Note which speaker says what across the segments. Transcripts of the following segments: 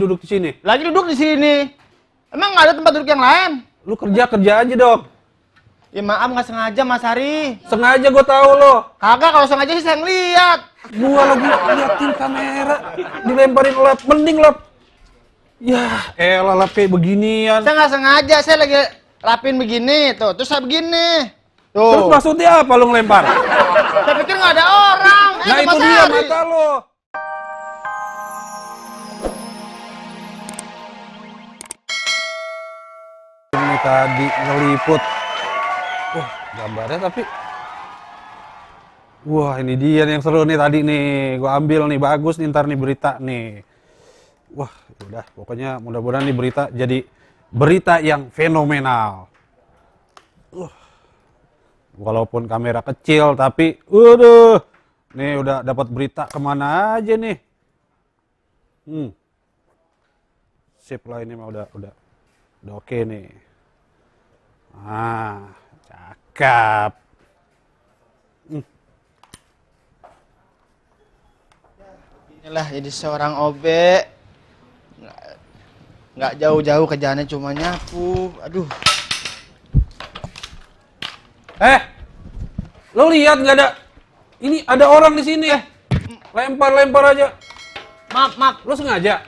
Speaker 1: duduk di sini?
Speaker 2: Lagi duduk di sini. Emang nggak ada tempat duduk yang lain?
Speaker 1: Lu kerja aja dong.
Speaker 2: Ya maaf nggak sengaja Mas Hari.
Speaker 1: Sengaja gue tahu lo.
Speaker 2: Kagak, kalau sengaja sih saya ngeliat.
Speaker 1: Gua lagi liatin kamera, dilemparin lap, mending lap. Ya, elah lap kayak beginian.
Speaker 2: Saya nggak sengaja, saya lagi rapin begini tuh, terus saya begini. Tuh.
Speaker 1: Terus maksudnya apa lu ngelempar?
Speaker 2: Saya pikir nggak ada orang.
Speaker 1: Nah itu
Speaker 2: Mas
Speaker 1: dia
Speaker 2: Hari.
Speaker 1: mata lo. Ini tadi ngeliput. Wah, gambarnya tapi. Wah, ini dia nih yang seru nih tadi nih. Gua ambil nih, bagus nih ntar nih berita nih. Wah, udah pokoknya mudah-mudahan nih berita jadi berita yang fenomenal. Walaupun kamera kecil tapi nih udah dapat berita kemana aja nih. Sip lah, ini mah udah oke nih. Cakep.
Speaker 2: Inilah jadi seorang OB. Nggak jauh-jauh kerjaannya cuma nyapu. Aduh.
Speaker 1: Lo lihat nggak ada? Ini ada orang di sini. Lempar aja.
Speaker 2: Maaf.
Speaker 1: Lo sengaja?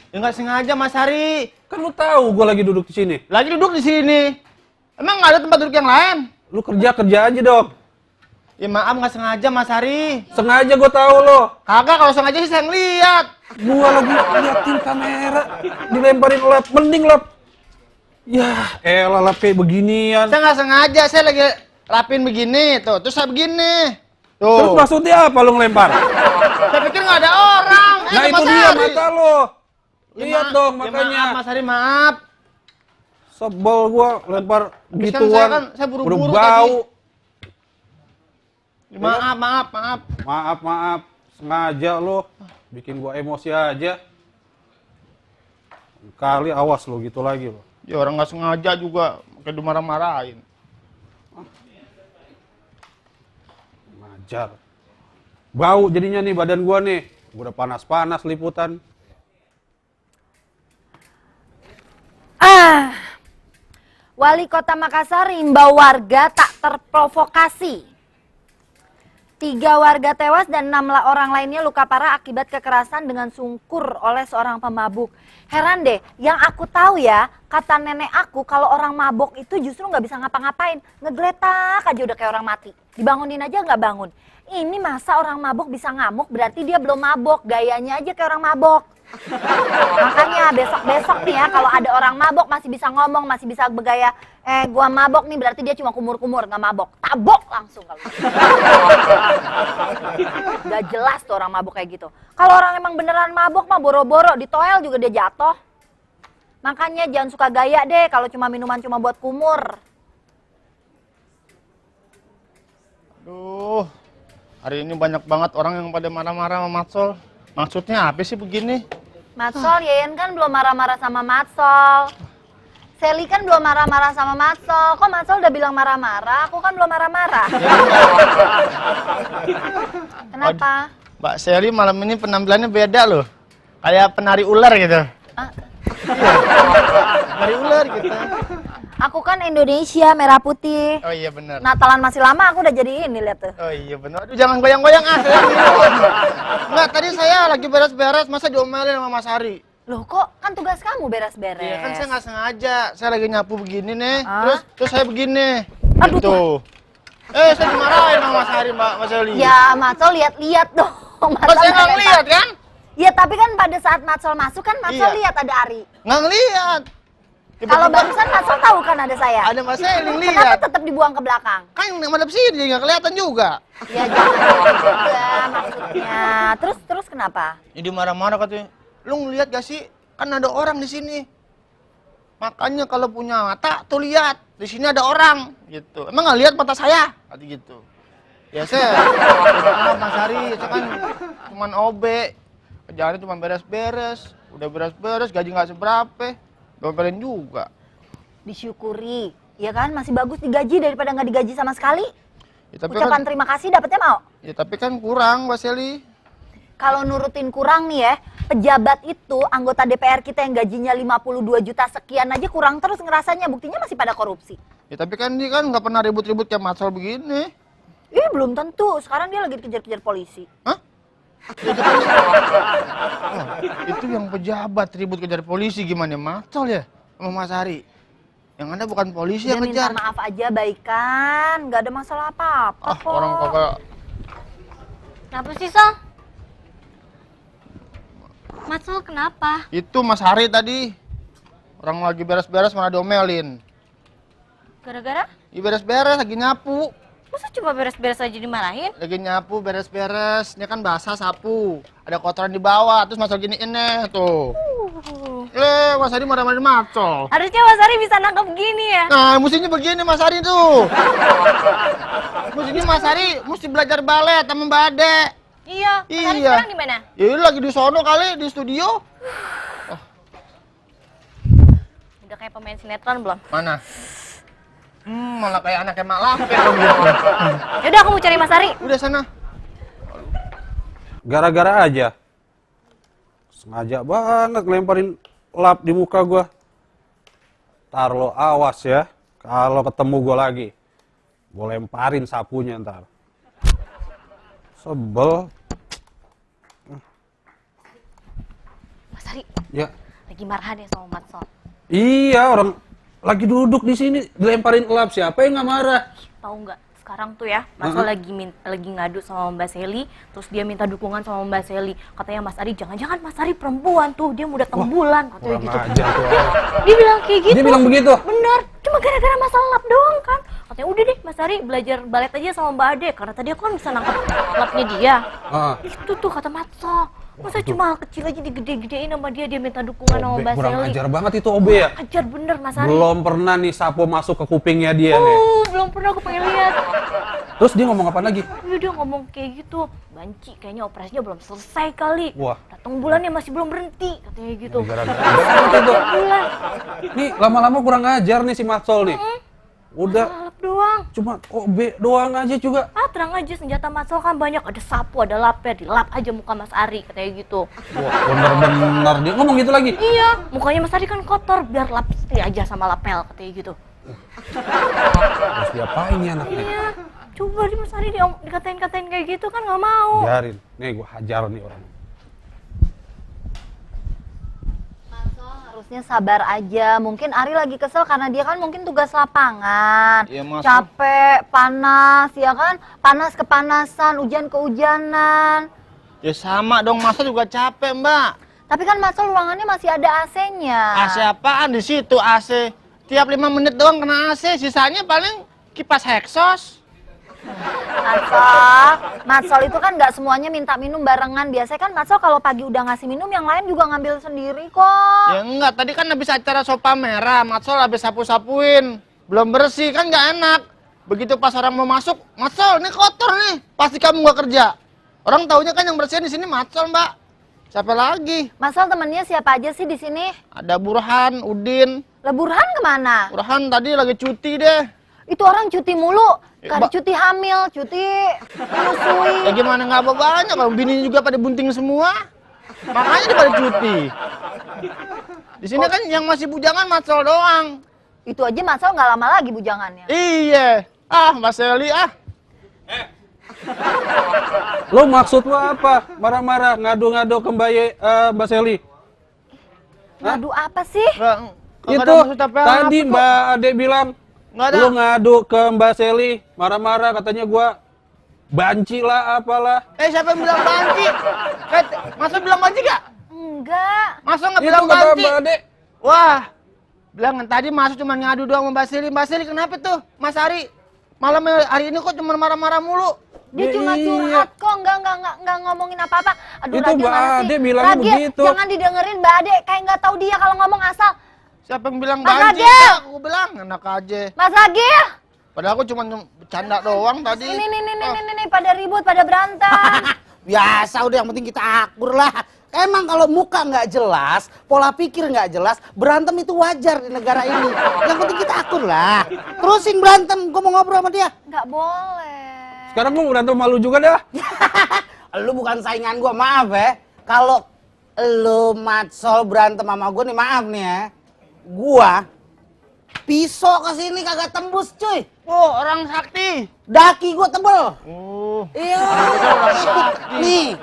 Speaker 2: Ya nggak sengaja Mas Hari.
Speaker 1: Kan lo tahu gue lagi duduk di sini.
Speaker 2: Lagi duduk di sini. Emang nggak ada tempat duduk yang lain?
Speaker 1: Lo kerja aja dong.
Speaker 2: Ya maaf nggak sengaja Mas Hari.
Speaker 1: Sengaja gue tahu lo.
Speaker 2: Kagak, kalau sengaja sih saya ngeliat.
Speaker 1: Gua lagi liatin kamera, dilemparin lap, mending lap. Ya, elah lap kayak beginian.
Speaker 2: Saya nggak sengaja, saya lagi rapin begini tuh, terus saya begini. Tuh.
Speaker 1: Terus maksudnya apa lu ngelempar?
Speaker 2: Saya pikir nggak ada orang.
Speaker 1: Nah itu
Speaker 2: Mas
Speaker 1: dia
Speaker 2: Hari.
Speaker 1: mata lo.
Speaker 2: Ya,
Speaker 1: Lihat dong makanya.
Speaker 2: Maaf Mas Hari, maaf.
Speaker 1: Sebel gua lempar
Speaker 2: Habis kan
Speaker 1: gituan.
Speaker 2: saya buru-buru
Speaker 1: Udah bau.
Speaker 2: Maaf.
Speaker 1: Sengaja lo. Bikin gua emosi aja. Kali awas lo gitu lagi lo.
Speaker 2: Ya orang nggak sengaja juga, kayak dimarah-marahin.
Speaker 1: Ngajar. Bau jadinya nih badan gua nih. Gua udah panas-panas liputan.
Speaker 3: Wali Kota Makassar imbau warga tak terprovokasi. 3 warga tewas dan 6 orang lainnya luka parah akibat kekerasan dengan sungkur oleh seorang pemabuk. Heran deh, yang aku tahu ya, kata nenek aku kalau orang mabok itu justru nggak bisa ngapa-ngapain. Ngegeletak aja udah kayak orang mati. Dibangunin aja nggak bangun. Ini masa orang mabok bisa ngamuk, berarti dia belum mabok. Gayanya aja kayak orang mabok. Makanya besok-besok nih ya, kalau ada orang mabok masih bisa ngomong, masih bisa bergaya, gua mabok nih berarti dia cuma kumur-kumur, nggak mabok. Tabok langsung kalau. Gak jelas tuh orang mabok kayak gitu. Kalau orang emang beneran mabok mah boro-boro, di toel juga dia jatuh. Makanya jangan suka gaya deh kalau cuma minuman cuma buat kumur.
Speaker 2: Aduh, hari ini banyak banget orang yang pada marah-marah sama Matsol. Maksudnya apa sih begini?
Speaker 3: Matsol, Yeyen kan belum marah-marah sama Matsol. Sally kan belum marah-marah sama Matsol. Kok Matsol udah bilang marah-marah? Aku kan belum marah-marah. Kenapa?
Speaker 2: Mbak Sally malam ini penampilannya beda loh. Kayak penari ular gitu. Penari ular gitu.
Speaker 3: Aku kan Indonesia, merah putih.
Speaker 2: Oh iya benar.
Speaker 3: Natalan masih lama, aku udah jadi ini, lihat tuh.
Speaker 2: Oh iya benar. Aduh jangan goyang-goyang saya Enggak, tadi saya lagi beres-beres, masa diomelin sama Mas Hari.
Speaker 3: Loh kok kan tugas kamu beres-beres?
Speaker 2: Iya kan saya nggak sengaja. Saya lagi nyapu begini nih,
Speaker 3: Ah?
Speaker 2: terus saya begini.
Speaker 3: Aduh,
Speaker 2: gitu. Saya dimarahin sama Mas Hari, Mbak Mas Sally.
Speaker 3: Ya, Matsol lihat-lihat dong.
Speaker 2: Oh, saya nggak ngeliat kan?
Speaker 3: Ya, tapi kan pada saat Matsol masuk kan Matsol
Speaker 2: Iya.
Speaker 3: lihat ada Ari.
Speaker 2: Nggak ngeliat.
Speaker 3: Kalau barusan Matsol tahu kan ada saya.
Speaker 2: Ada Mas Sally
Speaker 3: Kenapa
Speaker 2: lihat.
Speaker 3: tetap dibuang ke belakang?
Speaker 2: Kan yang madep sini jadi nggak kelihatan juga.
Speaker 3: Ya jangan gitu juga maksudnya. Terus kenapa?
Speaker 2: Jadi marah-marah katanya. Lu ngeliat gak sih? Kan ada orang di sini. Makanya kalau punya mata tuh lihat. Di sini ada orang gitu. Emang nggak lihat mata saya? Kata gitu. Ya saya. Maaf Mas Hari, saya kan cuman OB. Kerjaannya cuma beres-beres. Udah beres-beres, gaji nggak seberapa. Dompelin juga.
Speaker 3: Disyukuri. Ya kan masih bagus digaji daripada nggak digaji sama sekali.
Speaker 2: Ya, tapi
Speaker 3: Ucapan
Speaker 2: kan,
Speaker 3: terima kasih dapetnya mau?
Speaker 2: ya tapi kan kurang Mbak Sally.
Speaker 3: Kalau nurutin kurang nih ya, pejabat itu, anggota DPR kita yang gajinya 52 juta sekian aja kurang terus ngerasanya, buktinya masih pada korupsi.
Speaker 2: Ya tapi kan dia kan nggak pernah ribut-ribut kayak Matsol begini.
Speaker 3: Ih, belum tentu. Sekarang dia lagi dikejar-kejar polisi.
Speaker 2: Hah? Itu yang pejabat ribut kejar polisi, gimana Matsol ya sama Mas Hari? Yang ada bukan polisi
Speaker 3: Dia
Speaker 2: yang
Speaker 3: minta
Speaker 2: kejar.
Speaker 3: maaf aja baikan, nggak ada masalah apa-apa kok.
Speaker 2: Orang kagak.
Speaker 4: Kenapa sih, Sol? Matsol kenapa?
Speaker 2: Itu Mas Hari tadi. Orang lagi beres-beres malah diomelin.
Speaker 4: Gara-gara?
Speaker 2: Ya beres-beres lagi nyapu.
Speaker 4: Masa cuma beres-beres aja dimarahin?
Speaker 2: Lagi nyapu beres-beres. Ini kan basah sapu. Ada kotoran di bawah, terus Mas gini ini tuh. Mas Hari marah-marahin Matsol.
Speaker 4: Harusnya Mas Ari bisa nangkep gini ya?
Speaker 2: Nah, mestinya begini Mas Hari tuh. Mestinya Mas Hari mesti belajar balet sama Mbak Ade.
Speaker 4: Iya. Mas Ari
Speaker 2: Iya.
Speaker 4: sekarang di mana?
Speaker 2: Ya ini lagi di sono kali, di studio.
Speaker 4: Udah kayak pemain sinetron belum?
Speaker 2: Mana? Malah kayak anaknya Mak Lampir dong gitu.
Speaker 4: Yaudah aku mau cari Mas Ari.
Speaker 2: Udah sana.
Speaker 1: Gara-gara aja. Sengaja banget lemparin lap di muka gua. Ntar lo awas ya, kalau ketemu gua lagi. Gua lemparin sapunya ntar. Sebel.
Speaker 4: Mas Ari,
Speaker 1: Ya,
Speaker 4: lagi marahan ya sama Matsol.
Speaker 1: iya orang lagi duduk di sini dilemparin lap, siapa yang nggak marah?
Speaker 4: Tahu nggak? Sekarang tuh ya, Matsol lagi ngadu sama Mbak Seli, terus dia minta dukungan sama Mbak Seli. Katanya Mas Ari, jangan-jangan Mas Ari perempuan tuh, dia muda tembulan, katanya
Speaker 1: Kurang
Speaker 4: gitu.
Speaker 1: ajar tuh orang.
Speaker 4: Dia bilang kayak gitu.
Speaker 1: Dia bilang begitu?
Speaker 4: Bener, cuma gara-gara masalah lap doang kan. Katanya udah deh Mas Ari belajar balet aja sama Mbak Ade, karena tadi aku kan bisa nangkep lapnya dia.
Speaker 1: Ah.
Speaker 4: Itu tuh kata Matsol. Masa cuma hal kecil aja digede-gedein sama dia minta dukungan sama
Speaker 1: Obe,
Speaker 4: Mbak
Speaker 1: kurang
Speaker 4: Seli.
Speaker 1: ajar banget itu Obe ya.
Speaker 4: Ajar bener Mas Ari.
Speaker 1: Belum pernah nih sapu masuk ke kupingnya dia nih.
Speaker 4: Belum pernah aku pengen lihat.
Speaker 1: Terus dia ngomong apa lagi?
Speaker 4: Iya dia ngomong kayak gitu. Banci kayaknya operasinya belum selesai kali.
Speaker 1: Wah.
Speaker 4: Datang bulannya masih belum berhenti katanya gitu.
Speaker 1: Gara-gara itu.
Speaker 4: Bulan.
Speaker 1: Nih lama-lama kurang ajar nih si Matsol nih. Udah
Speaker 4: Lap doang.
Speaker 1: cuma OB doang aja juga.
Speaker 4: Ah terang aja senjata Matsol kan banyak, ada sapu, ada lapnya, dilap aja muka Mas Ari katanya gitu.
Speaker 1: Wah, bener-bener dia ngomong gitu lagi.
Speaker 4: Iya, mukanya Mas Ari kan kotor, biar lap aja sama lapel katanya gitu.
Speaker 1: Terus diapain nih anaknya?
Speaker 4: Iya, coba di Mas Ari dikatain-katain kayak gitu kan nggak mau.
Speaker 1: Biarin. Nih gua hajar nih orang.
Speaker 3: Harusnya sabar aja. Mungkin Ari lagi kesel karena dia kan mungkin tugas lapangan.
Speaker 2: Iya, Mas.
Speaker 3: Capek, panas, ya kan? Panas kepanasan, hujan kehujanan.
Speaker 2: Ya sama dong, masa juga capek Mbak.
Speaker 3: Tapi kan Matsol ruangannya masih ada AC-nya.
Speaker 2: AC apaan di situ AC? Tiap 5 menit doang kena AC, sisanya paling kipas Hexos.
Speaker 3: Matsol itu kan nggak semuanya minta minum barengan. Biasanya kan Matsol kalau pagi udah ngasih minum, yang lain juga ngambil sendiri kok.
Speaker 2: Ya enggak, tadi kan habis acara sopa merah, Matsol habis sapu-sapuin. Belum bersih, kan nggak enak. Begitu pas orang mau masuk, Matsol ini kotor nih, pasti kamu nggak kerja. Orang taunya kan yang bersihin di sini Matsol Mbak. Siapa lagi?
Speaker 3: Matsol temennya siapa aja sih di sini?
Speaker 2: Ada Burhan, Udin.
Speaker 3: Lah Burhan kemana?
Speaker 2: Burhan tadi lagi cuti deh.
Speaker 3: Itu orang cuti mulu.
Speaker 2: Ya,
Speaker 3: Kali cuti hamil, cuti menyusui.
Speaker 2: Ya gimana nggak banyak, kalau bini juga pada bunting semua. Makanya dia pada cuti. Di sini kan yang masih bujangan Matsol doang.
Speaker 3: Itu aja Matsol nggak lama lagi bujangannya.
Speaker 2: Iya. Mas Seli
Speaker 1: Lo maksud lo apa? Marah-marah, ngadu-ngadu ke Mbak Seli?
Speaker 3: Ngadu apa sih?
Speaker 1: Itu tadi Mbak Ade bilang
Speaker 2: Nggak ada.
Speaker 1: lo ngadu ke Mbak Seli, marah-marah katanya gua banci lah apalah.
Speaker 2: Siapa yang bilang banci? Masa bilang banci gak?
Speaker 3: Enggak.
Speaker 2: Masa nggak
Speaker 1: Itu
Speaker 2: bilang
Speaker 1: kata
Speaker 2: banci?
Speaker 1: Mbak Ade.
Speaker 2: Wah, bilang tadi masuk cuma ngadu doang sama Mbak Seli. Mbak Seli kenapa tuh? Mas Ari, malam hari ini kok cuma marah-marah mulu?
Speaker 3: Dia
Speaker 1: Ya
Speaker 3: cuma
Speaker 1: iya.
Speaker 3: curhat kok, enggak ngomongin apa-apa. Aduh,
Speaker 1: Itu
Speaker 3: Ragil
Speaker 1: Mbak
Speaker 3: mana sih?
Speaker 1: Ade bilangnya
Speaker 3: Ragil,
Speaker 1: begitu.
Speaker 3: jangan didengerin Mbak Ade, kayak nggak tahu dia kalau ngomong asal.
Speaker 2: Siapa yang bilang
Speaker 3: Mas
Speaker 2: banci?
Speaker 3: Ragil!
Speaker 2: Aku bilang enak aja.
Speaker 3: Mas Ragil,
Speaker 2: Padahal aku cuma bercanda doang tadi.
Speaker 3: ini pada ribut, pada berantem.
Speaker 5: Biasa udah, yang penting kita akur lah. Emang kalau muka nggak jelas, pola pikir nggak jelas, berantem itu wajar di negara ini. Yang penting kita akur lah. Terusin berantem, gue mau ngobrol sama dia.
Speaker 3: Nggak boleh.
Speaker 1: Sekarang gua berantem malu juga dah.
Speaker 5: Lu bukan saingan gue, maaf ya. Kalau Lu Matsol berantem sama gue nih, maaf nih ya. Gua pisau ke sini kagak tembus, cuy.
Speaker 2: Oh, orang sakti.
Speaker 5: Daki gua tebel.
Speaker 2: Oh.
Speaker 5: Iya. Nih.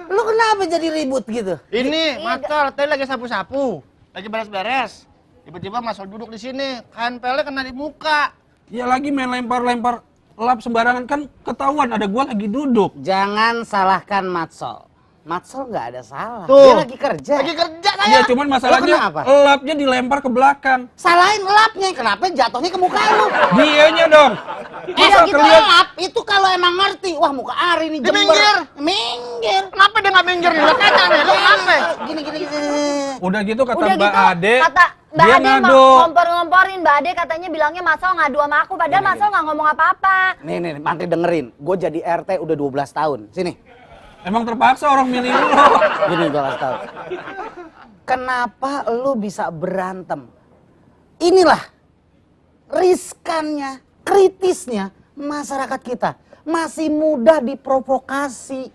Speaker 5: Lu kenapa jadi ribut gitu?
Speaker 2: Ini Matsol tadi lagi sapu-sapu, lagi beres-beres. Tiba-tiba Matsol duduk di sini, kanpelnya kena di muka.
Speaker 1: Ya lagi main lempar-lempar lap sembarangan kan ketahuan ada gua lagi duduk.
Speaker 5: Jangan salahkan Matsol. Matsol nggak ada salah.
Speaker 2: Tuh.
Speaker 5: Dia lagi kerja.
Speaker 2: Lagi kerja saya.
Speaker 1: Iya, cuman masalahnya
Speaker 5: kenapa?
Speaker 1: lapnya dilempar ke belakang.
Speaker 5: Salahin lapnya, kenapa jatuhnya ke muka lu?
Speaker 1: Dianya dong. Masa
Speaker 5: Gitu
Speaker 1: kelihatan
Speaker 5: lap, itu kalau emang ngerti. Wah, muka Ari nih
Speaker 2: Dia
Speaker 5: jember. Minggir.
Speaker 2: Kenapa dia nggak minggir nih? Lo tanya nih, lo kenapa?
Speaker 5: Gini.
Speaker 1: udah gitu kata
Speaker 3: Udah
Speaker 1: Mbak
Speaker 3: gitu,
Speaker 1: Ade,
Speaker 3: kata Mbak
Speaker 1: dia
Speaker 3: Ade
Speaker 1: ngadu.
Speaker 3: ngompor-ngomporin. Mbak Ade katanya bilangnya Matsol ngadu sama aku, padahal Matsol nggak ngomong apa-apa.
Speaker 5: Nih, Mantri dengerin. Gue jadi RT udah 12 tahun. Sini.
Speaker 1: Emang terpaksa orang milih lu.
Speaker 5: Gini gue kasih tahu. Kenapa lu bisa berantem? Inilah riskannya, kritisnya masyarakat kita. Masih mudah diprovokasi.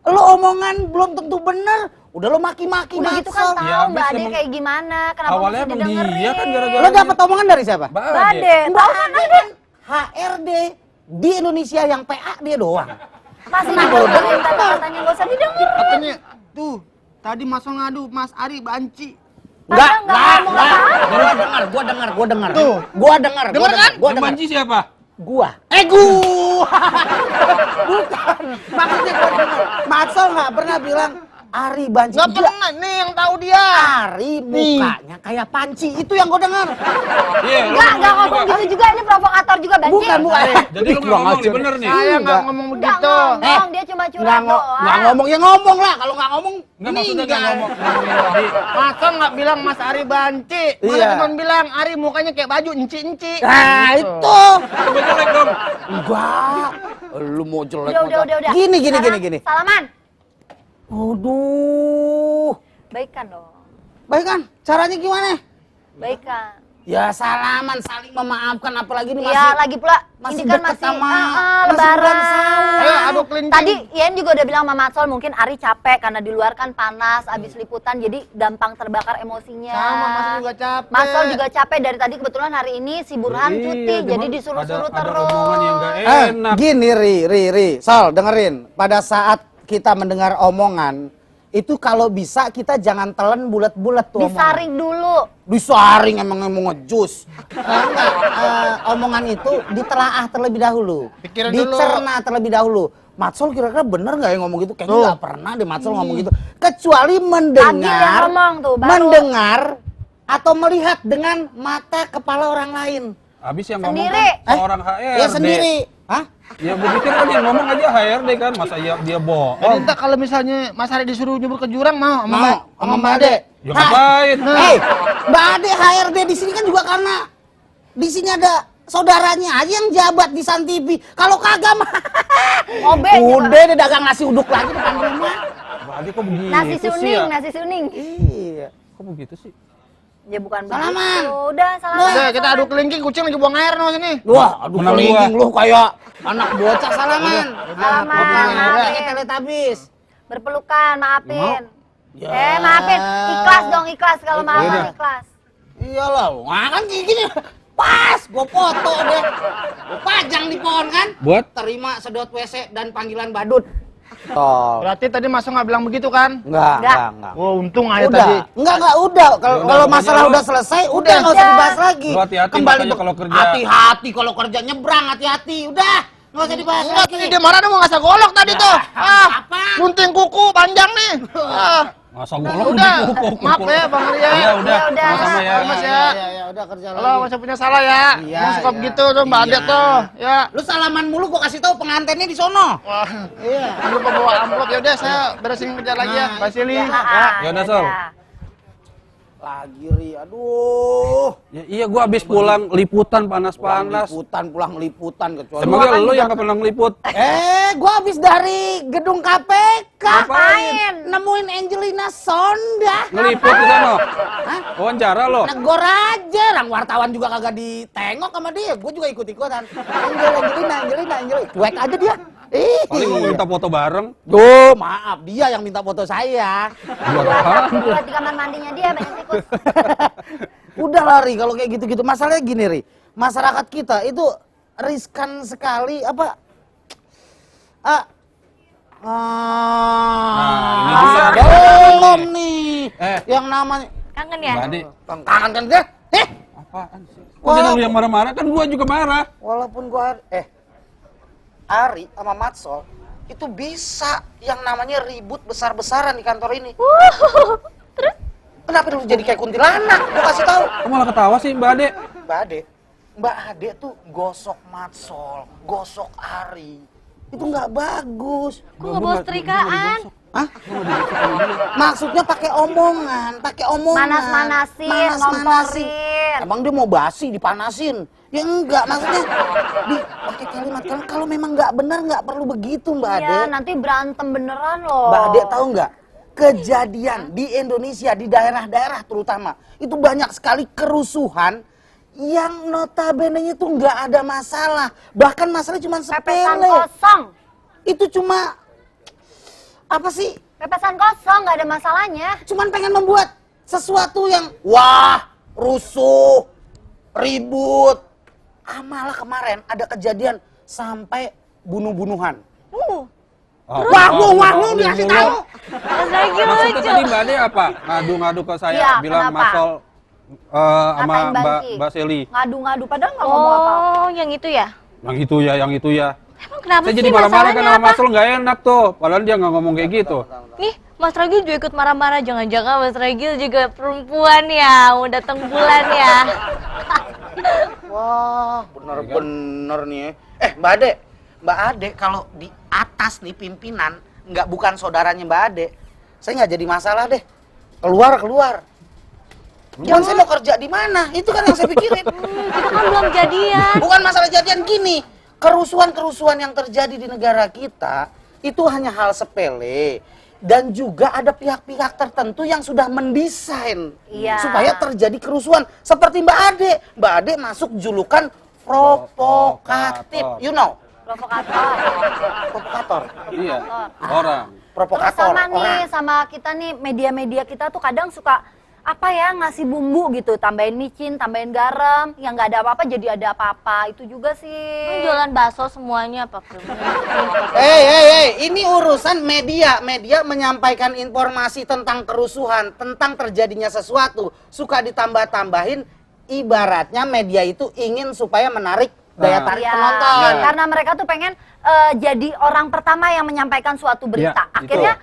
Speaker 5: Lu omongan belum tentu bener, udah lu maki-maki
Speaker 3: Udah gitu kan
Speaker 5: Matsol.
Speaker 3: tahu
Speaker 1: Ya,
Speaker 3: Mbak
Speaker 1: abis
Speaker 3: Ade
Speaker 1: emang-
Speaker 3: kayak gimana, kenapa
Speaker 1: Awalnya
Speaker 3: mesti
Speaker 1: emang
Speaker 3: didengerin.
Speaker 1: dia kan gara-gara
Speaker 5: Lu dapat omongan dari siapa?
Speaker 1: Mbak
Speaker 3: Mbak Ade,
Speaker 5: Mbak
Speaker 3: tahu kan
Speaker 5: Ade kan HRD di Indonesia yang PA dia doang.
Speaker 3: masih didengerin kata-katanya, nggak usah didengerin.
Speaker 2: Katanya, tuh, tadi Matsol ngadu, Mas Ari banci.
Speaker 3: Padahal nggak ngomong apa-apa.
Speaker 5: Gua dengar.
Speaker 2: Tuh.
Speaker 5: Gua dengar.
Speaker 2: Dengar kan?
Speaker 5: Gua
Speaker 1: Yang
Speaker 5: dengar.
Speaker 1: banci siapa?
Speaker 5: Gua. Bukan. Maksudnya gua dengar. Matsol nggak pernah bilang Ari banci.
Speaker 2: Nggak pernah, nih yang tahu dia.
Speaker 5: Ari mukanya kayak panci. Itu yang gua dengar.
Speaker 1: Iya, lu
Speaker 3: Nggak ngomong
Speaker 1: juga.
Speaker 3: gitu juga, ini provokator juga Banci.
Speaker 5: Bukan.
Speaker 1: Jadi lu nggak ngomong nih, bener nih.
Speaker 2: Saya nggak
Speaker 5: Enggak.
Speaker 2: ngomong
Speaker 3: Nggak
Speaker 2: begitu.
Speaker 3: ngomong, dia cuma curhat doang.
Speaker 5: Nggak ngomong ya ngomong lah. Kalau nggak ngomong
Speaker 1: Enggak maksudnya
Speaker 5: meninggal.
Speaker 1: nggak ngomongin tadi.
Speaker 2: Matsol nggak bilang Mas Ari banci. Malah
Speaker 5: Iya.
Speaker 2: cuma bilang Ari mukanya kayak baju enci-enci.
Speaker 5: Nah
Speaker 2: Gitu.
Speaker 5: itu.
Speaker 1: Coba jelek dong.
Speaker 5: Enggak. Lu mau jelek.
Speaker 3: Udah.
Speaker 5: Gini.
Speaker 3: Sekarang salaman.
Speaker 5: Aduh.
Speaker 3: Baikan dong.
Speaker 5: Baik kan? Caranya gimana?
Speaker 3: Baikan.
Speaker 5: Ya salaman, saling memaafkan, apalagi ini masih
Speaker 3: Iya, lagi pula
Speaker 5: masih
Speaker 3: ini kan
Speaker 5: deket
Speaker 3: masih
Speaker 5: sama-
Speaker 3: lebaran.
Speaker 5: masih bulan sawal.
Speaker 2: Ayo, adu kelinci.
Speaker 3: Tadi Ian juga udah bilang sama Matsol mungkin Ari capek karena di luar kan panas abis liputan jadi gampang terbakar emosinya.
Speaker 2: Sama, Matsol juga capek.
Speaker 3: Matsol juga capek dari tadi, kebetulan hari ini si Burhan
Speaker 1: Iya,
Speaker 3: cuti
Speaker 1: cuman
Speaker 3: jadi disuruh-suruh
Speaker 1: ada
Speaker 3: terus.
Speaker 1: omongan yang nggak enak.
Speaker 5: Gini Ri, Sol dengerin. Pada saat kita mendengar omongan, itu kalau bisa kita jangan telan bulat-bulat tuh
Speaker 3: Disaring dulu.
Speaker 5: Disaring emang ngejus. Enggak, omongan itu ditelaah terlebih dahulu.
Speaker 2: Pikirin dulu.
Speaker 5: Dicerna terlebih dahulu. Matsol kira-kira bener nggak yang ngomong gitu? Kayaknya
Speaker 2: Tuh.
Speaker 5: nggak pernah deh Matsol ngomong gitu. Kecuali
Speaker 3: Tadi dia
Speaker 5: mendengar,
Speaker 3: ngomong tuh, baru.
Speaker 5: mendengar atau melihat dengan mata kepala orang lain.
Speaker 1: Habis yang ngomong
Speaker 3: Sendiri.
Speaker 1: kan seorang HRD.
Speaker 5: Ya sendiri. Hah?
Speaker 1: Ya gue pikir kan yang ngomong aja HRD kan, masa dia bohong.
Speaker 2: Jadi ntar kalau misalnya Mas Ari disuruh nyebur ke jurang mau
Speaker 5: Sama Mbak Ade.
Speaker 1: Ya ngapain?
Speaker 5: Mbak Ade HRD di sini kan juga karena di sini ada saudaranya aja yang jabat di San TV. Kalau kagak mah
Speaker 3: Obe juga.
Speaker 5: udah dia dagang nasi uduk lagi depan rumah.
Speaker 1: Mbak Ade kok begitu
Speaker 3: Nasi
Speaker 1: sih
Speaker 3: suning,
Speaker 1: ya?
Speaker 3: nasi suning.
Speaker 5: Iya.
Speaker 1: Kok begitu sih?
Speaker 3: Ya bukan
Speaker 5: Salaman.
Speaker 3: begitu. Udah, salaman.
Speaker 2: Udah, kita adu kelingking, kucing lagi buang air no sini.
Speaker 5: Wah, aduh
Speaker 1: Menang
Speaker 5: kelingking
Speaker 1: gua.
Speaker 5: lu kayak anak bocah salaman.
Speaker 3: Salaman,
Speaker 5: Kayak
Speaker 3: maafin.
Speaker 5: Teletubbies.
Speaker 3: Berpelukan, maafin.
Speaker 5: Ya.
Speaker 3: Maafin. Ikhlas dong, ikhlas kalau
Speaker 1: Ya
Speaker 3: maafan
Speaker 1: udah.
Speaker 3: ikhlas.
Speaker 5: Iyalah, wah kan kayak gini. Pas, gua foto deh. Gua pajang di pohon kan.
Speaker 1: Buat?
Speaker 5: Terima sedot WC dan panggilan badut. Toh.
Speaker 2: Berarti tadi Mas nggak bilang begitu kan?
Speaker 5: Enggak.
Speaker 2: Wah, untung aja
Speaker 5: Udah.
Speaker 2: tadi.
Speaker 5: Enggak udah. Kalau
Speaker 1: Udah,
Speaker 5: kalau
Speaker 1: pokoknya
Speaker 5: masalah
Speaker 1: lu-
Speaker 5: udah selesai, udah nggak usah
Speaker 3: Udah.
Speaker 5: dibahas lagi.
Speaker 1: Lu hati-hati
Speaker 5: Kembali
Speaker 1: makanya kalau kerja.
Speaker 5: Hati-hati kalau kerja nyebrang, hati-hati. Udah, nggak usah dibahas
Speaker 2: Enggak,
Speaker 5: lagi.
Speaker 2: tadi dia marah dia mau ngasah golok tadi tuh.
Speaker 5: apa?
Speaker 2: Gunting kuku panjang nih.
Speaker 1: Masa golok
Speaker 2: Udah,
Speaker 1: kuku.
Speaker 2: maaf ya Bang Ria.
Speaker 1: Ya udah,
Speaker 3: Ya udah.
Speaker 1: sama-sama ya.
Speaker 2: Mas
Speaker 5: Ya,
Speaker 2: ya.
Speaker 5: ya, udah kerja
Speaker 2: Kalau
Speaker 5: lagi.
Speaker 2: masih punya salah ya.
Speaker 5: Iya,
Speaker 2: Lu suka
Speaker 5: iya.
Speaker 2: begitu tuh Mbak Ade
Speaker 5: Iya.
Speaker 2: tuh. Ya.
Speaker 5: Lu salaman mulu, gua kasih tahu pengantennya di sono.
Speaker 2: Wah,
Speaker 5: Iya.
Speaker 2: lupa bawa amplop ya udah saya beresin kerja lagi ya. Mbak Sili.
Speaker 3: Ya,
Speaker 1: Ya udah, Sol.
Speaker 5: Lagi Ri, aduh.
Speaker 1: Ya, iya gua habis pulang liputan panas-panas.
Speaker 5: Pulang liputan kecuali.
Speaker 1: Emangnya lu yang nggak pernah ngeliput?
Speaker 5: Gua habis dari gedung KPK. Kak.
Speaker 3: Ngapain?
Speaker 5: Nemuin Angelina Sonda.
Speaker 1: Ngeliput di sana.
Speaker 5: Hah?
Speaker 1: Wawancara lo.
Speaker 5: Negor aja, orang wartawan juga kagak ditengok sama dia. Gue juga ikut-ikutan. Angelina. Cuek aja dia.
Speaker 1: Paling mau minta foto bareng.
Speaker 5: Duh, maaf. Dia yang minta foto saya.
Speaker 1: Buat apaan?
Speaker 3: Buat di kamar mandinya dia banyak tikus.
Speaker 5: Udah lari kalau kayak gitu-gitu. Masalahnya gini, Ri. Masyarakat kita itu riskan sekali apa?
Speaker 1: ini dia.
Speaker 5: Belum nih.
Speaker 1: Eh.
Speaker 5: Yang namanya
Speaker 4: Kangen ya?
Speaker 1: Bade.
Speaker 5: kangen kan dia?
Speaker 1: Apaan sih? Kok jadi lu yang marah-marah? Kan gua juga marah.
Speaker 5: Walaupun gua Ari sama Matsol itu bisa yang namanya ribut besar-besaran di kantor ini.
Speaker 4: Terus?
Speaker 5: Kenapa lu jadi kayak kuntilanak? Gua kasih tahu.
Speaker 1: Kok malah ketawa sih Mbak Ade?
Speaker 5: Mbak Ade tuh gosok Matsol, gosok Ari. Itu nggak bagus.
Speaker 4: Kok nggak bawa setrikaan?
Speaker 5: Hah? Maksudnya pakai omongan.
Speaker 3: Manas-manasin,
Speaker 5: Manas-manasin.
Speaker 3: ngomporin.
Speaker 5: Emang dia mau basi dipanasin? Ya enggak, maksudnya pakai kalimat kalau memang nggak benar nggak perlu begitu Mbak Ade.
Speaker 3: Iya, nanti berantem beneran loh.
Speaker 5: Mbak Ade tahu nggak? Kejadian di Indonesia di daerah-daerah terutama itu banyak sekali kerusuhan yang notabene-nya tuh nggak ada masalah, bahkan masalahnya cuma
Speaker 3: Pepesan
Speaker 5: sepele.
Speaker 3: kosong.
Speaker 5: Itu cuma apa sih?
Speaker 3: Pepesan kosong, nggak ada masalahnya.
Speaker 5: Cuman pengen membuat sesuatu yang wah, rusuh, ribut. Malah kemarin ada kejadian sampai bunuh-bunuhan. Wah, dikasih tahu.
Speaker 4: Mas Ragi
Speaker 1: Maksudnya
Speaker 4: lucu.
Speaker 1: tadi Mbak Ade apa? Ngadu-ngadu ke saya,
Speaker 3: Iya,
Speaker 1: bilang
Speaker 3: kenapa?
Speaker 1: Masol sama
Speaker 3: Ngatain Bangki.
Speaker 1: Mbak Seli.
Speaker 3: Ngadu-ngadu, padahal nggak ngomong apa-apa.
Speaker 4: Oh, yang itu ya?
Speaker 1: Yang itu ya.
Speaker 4: Emang kenapa
Speaker 1: Saya
Speaker 4: sih
Speaker 1: jadi marah-marah kan
Speaker 4: masalahnya
Speaker 1: sama
Speaker 4: apa?
Speaker 1: Masol nggak enak tuh. Padahal dia nggak ngomong kayak gitu.
Speaker 4: Nih, Mas Ragil juga ikut marah-marah. Jangan-jangan Mas Ragil juga perempuan ya, mau datang bulan ya.
Speaker 5: Wah, bener-bener nih. Mbak Ade kalau di atas nih pimpinan, bukan saudaranya Mbak Ade, saya nggak jadi masalah deh. Keluar. Cuman saya mau kerja di mana? Itu kan yang saya pikirin.
Speaker 4: Kita kan belum jadian.
Speaker 5: Bukan masalah jadian gini. Kerusuhan-kerusuhan yang terjadi di negara kita itu hanya hal sepele. Dan juga ada pihak-pihak tertentu yang sudah mendesain
Speaker 3: Iya.
Speaker 5: supaya terjadi kerusuhan. Seperti Mbak Ade. Mbak Ade masuk julukan provokatif. You know? Provokator.
Speaker 1: Iya, orang.
Speaker 5: Provokator.
Speaker 3: Terus sama nih,
Speaker 5: orang.
Speaker 3: sama kita nih, media-media kita tuh kadang suka apa ya, ngasih bumbu gitu, tambahin micin, tambahin garam, yang nggak ada apa-apa jadi ada apa-apa. Itu juga sih.
Speaker 4: Jualan bakso semuanya apa?
Speaker 5: Hey, ini urusan media. Media menyampaikan informasi tentang kerusuhan, tentang terjadinya sesuatu. Suka ditambah-tambahin, ibaratnya media itu ingin supaya menarik daya tarik
Speaker 3: Iya,
Speaker 5: penonton.
Speaker 3: karena mereka tuh pengen jadi orang pertama yang menyampaikan suatu berita.
Speaker 1: Iya,
Speaker 3: Akhirnya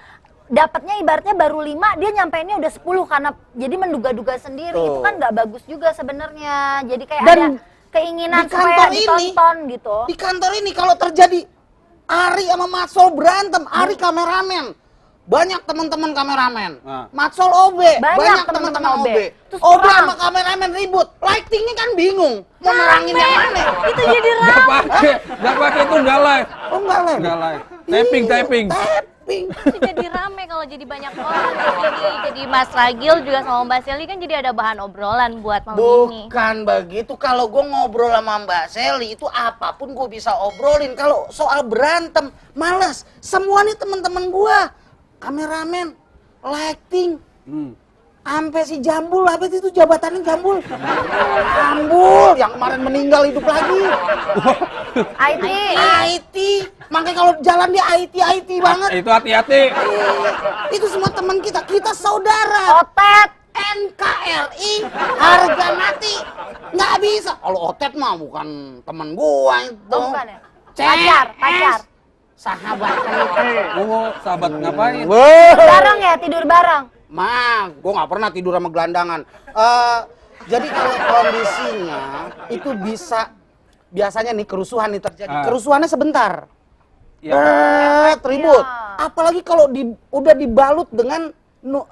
Speaker 3: dapatnya ibaratnya baru 5, dia nyampeinnya udah 10 karena jadi menduga-duga sendiri.
Speaker 5: Tuh.
Speaker 3: Itu kan nggak bagus juga sebenarnya. Jadi kayak
Speaker 5: Dan
Speaker 3: ada keinginan
Speaker 5: di
Speaker 3: supaya
Speaker 5: kantor ini,
Speaker 3: ditonton gitu.
Speaker 5: Di kantor ini kalau terjadi Ari sama Matsol berantem, Ari kameramen. Banyak teman-teman kameramen.
Speaker 1: Nah.
Speaker 5: Matsol OB,
Speaker 3: Banyak
Speaker 5: banyak
Speaker 3: teman-teman
Speaker 5: teman-teman
Speaker 3: OB.
Speaker 5: OB.
Speaker 3: Terus
Speaker 5: OB
Speaker 3: perang.
Speaker 5: sama kameramen ribut. Lightingnya kan bingung. Mau nerangin yang mana?
Speaker 4: Itu jadi
Speaker 1: Nggak pakai itu nggak live.
Speaker 5: Oh enggak lah.
Speaker 1: Nggak live. Typing.
Speaker 5: Tapping.
Speaker 4: itu jadi rame kalau jadi banyak orang di sini. Jadi Mas Ragil juga sama Mbak Seli kan jadi ada bahan obrolan buat malam ini.
Speaker 5: Bukan begitu. Kalau gue ngobrol sama Mbak Seli itu apapun gue bisa obrolin. Kalau soal berantem, males. Semua nih teman-teman gue, kameramen, lighting, sampai si Jambul, apa itu jabatannya Jambul? Jambul yang kemarin meninggal hidup lagi.
Speaker 3: IT.
Speaker 5: IT, makanya kalau jalan dia IT banget.
Speaker 1: Itu hati-hati.
Speaker 5: Itu semua teman kita saudara.
Speaker 3: Otet.
Speaker 5: NKRI harga mati nggak bisa. Kalau Otet mah bukan temen gua itu.
Speaker 3: Oh, bukan ya? Pacar.
Speaker 5: Sahabat kental.
Speaker 1: Oh, sahabat ngapain?
Speaker 3: Bareng ya, tidur bareng.
Speaker 5: Mah, gua nggak pernah tidur sama gelandangan. Jadi kalau kondisinya itu biasanya nih kerusuhan nih terjadi. Kerusuhannya sebentar. Ribut.
Speaker 3: Iya.
Speaker 5: Apalagi kalau udah dibalut dengan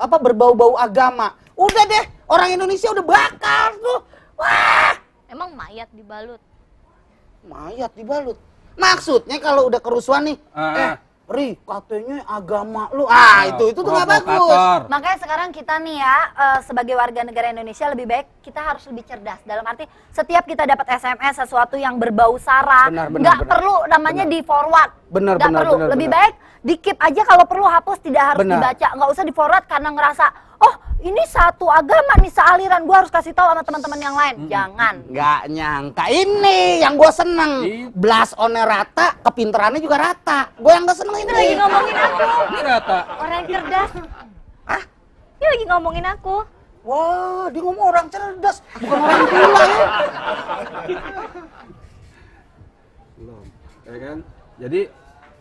Speaker 5: berbau-bau agama. Udah deh, orang Indonesia udah bakar tuh. Wah,
Speaker 4: Emang mayat dibalut?
Speaker 5: mayat dibalut. Maksudnya kalau udah kerusuhan nih, Ri, katanya agama lu. Ah, itu tuh nggak bagus.
Speaker 1: Provokator.
Speaker 3: Makanya sekarang kita nih ya, sebagai warga negara Indonesia lebih baik kita harus lebih cerdas. Dalam arti setiap kita dapat SMS sesuatu yang berbau sara,
Speaker 5: Benar,
Speaker 3: nggak
Speaker 5: benar.
Speaker 3: perlu namanya di forward.
Speaker 5: Benar,
Speaker 3: Nggak
Speaker 5: benar,
Speaker 3: perlu.
Speaker 5: benar,
Speaker 3: Lebih
Speaker 5: benar.
Speaker 3: baik di keep aja, kalau perlu hapus, tidak harus
Speaker 5: Benar.
Speaker 3: dibaca. Nggak usah di forward karena ngerasa, oh ini satu agama nih, sealiran, gue harus kasih tahu sama teman-teman yang lain. Jangan.
Speaker 5: Nggak nyangka ini yang gue seneng. Blast on-nya rata, kepintarannya juga rata. Gue yang gak seneng
Speaker 4: Itu lagi
Speaker 5: ini.
Speaker 4: ngomongin aku.
Speaker 1: Ini rata.
Speaker 4: Orang cerdas. Ah? Dia lagi ngomongin aku.
Speaker 5: Wah, dia ngomong orang cerdas, bukan orang gila ya.
Speaker 1: Belum. Ya kan? Jadi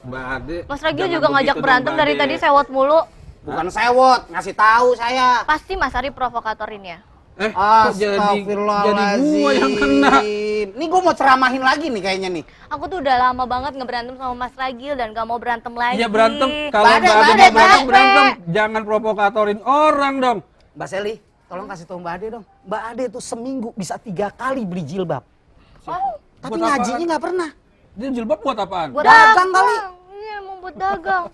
Speaker 1: Mbak Ade
Speaker 4: Mas Ragil
Speaker 1: jangan
Speaker 4: juga ngajak
Speaker 1: begitu dong,
Speaker 4: berantem
Speaker 1: Mbak
Speaker 4: dari
Speaker 1: Ade.
Speaker 4: tadi sewot mulu.
Speaker 5: Bukan sewot, ngasih tahu saya.
Speaker 4: Pasti Mas Ari provokatorin ya.
Speaker 1: Kok jadi gua yang kena.
Speaker 5: Ini gue mau ceramahin lagi nih kayaknya nih.
Speaker 4: Aku tuh udah lama banget ngeberantem sama Mas Ragil dan gak mau berantem lagi.
Speaker 1: Iya berantem. Kalau
Speaker 5: Mbak Ade,
Speaker 1: Mbak Ade
Speaker 5: Mbak
Speaker 1: mau
Speaker 5: Ade,
Speaker 1: berantem,
Speaker 4: capek.
Speaker 1: berantem, jangan provokatorin orang dong.
Speaker 5: Mbak Seli, tolong kasih tahu Mbak Ade dong. Mbak Ade tuh seminggu bisa 3 kali beli jilbab. Tapi
Speaker 1: Buat
Speaker 5: ngajinya nggak pernah.
Speaker 1: Dia jilbab buat apaan?
Speaker 3: Buat
Speaker 5: Dagang kali.
Speaker 4: Iya, mau buat dagang.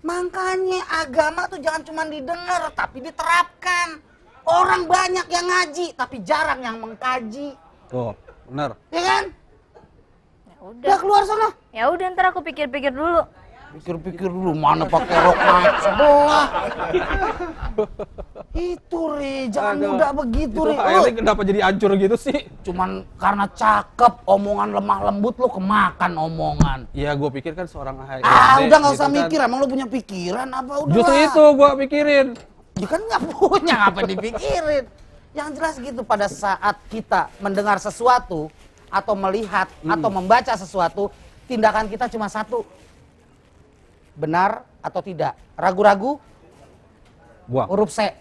Speaker 5: Makanya agama tuh jangan cuma didengar, tapi diterapkan. Orang banyak yang ngaji, tapi jarang yang mengkaji.
Speaker 1: Tuh, bener.
Speaker 5: Ya kan?
Speaker 4: Ya udah.
Speaker 5: Udah keluar sana.
Speaker 4: Ya udah ntar aku pikir-pikir dulu.
Speaker 5: Pikir-pikir dulu mana pakai rok naik sebelah. Itu Ri, jangan
Speaker 1: Aduh.
Speaker 5: mudah begitu
Speaker 1: Itu
Speaker 5: Ri.
Speaker 1: akhirnya kenapa jadi hancur gitu sih?
Speaker 5: Cuman karena cakep, omongan lemah lembut lu kemakan omongan.
Speaker 1: Ya gue pikir kan seorang HRD.
Speaker 5: Udah nggak usah
Speaker 1: gitu kan.
Speaker 5: mikir, emang lu punya pikiran apa udah?
Speaker 1: Justru
Speaker 5: lah.
Speaker 1: itu gue pikirin.
Speaker 5: Ya kan nggak punya, apa dipikirin? Yang jelas gitu, pada saat kita mendengar sesuatu atau melihat atau membaca sesuatu, tindakan kita cuma satu. Benar atau tidak? Ragu-ragu,
Speaker 1: Buang.
Speaker 5: huruf C.